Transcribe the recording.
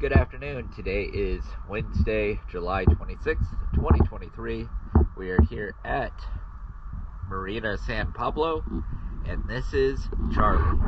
Good afternoon. Today is Wednesday, July 26th, 2023. We are here at Marina San Pablo, and this is Charlie.